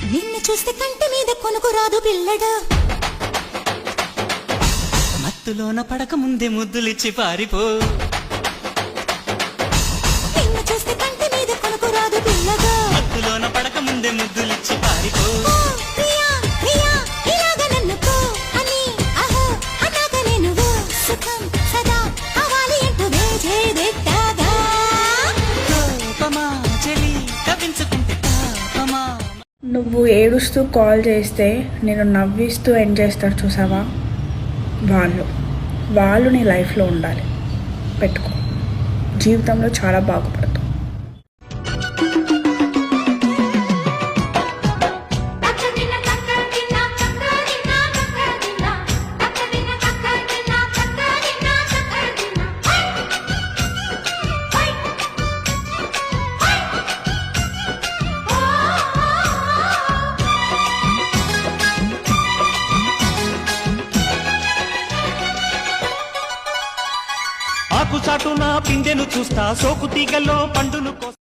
నిన్ను చూస్తే కంటి మీద కొనుకు రాదు పిల్లడా, మత్తులోన పడక ముందే ముద్దులిచ్చి పారిపో. నిన్ను చూస్తే కంటి మీద కొనుకు రాదు పిల్లగా, మత్తులోన పడక ముందే ముద్దులిచ్చి పారిపో. ఓ ప్రియా ప్రియా ఇలాగ నన్ను పో అని అహో అన్నాక నేను సుఖం సదా కావాలి అంటూ వేజేదెట్టాగా. కోపమా చెలి కవించుకుంటే పాపమా. నువ్వు ఏడుస్తూ కాల్ చేస్తే నేను నవ్విస్తూ ఎండ్ చేస్తారు చూసావా, వాళ్ళు నీ లైఫ్లో ఉండాలి. పెట్టుకో, జీవితంలో చాలా బాగుపడతావు. ఆకు చాటున పిందెను చూస్తా, సోకు తీగల్లో పండును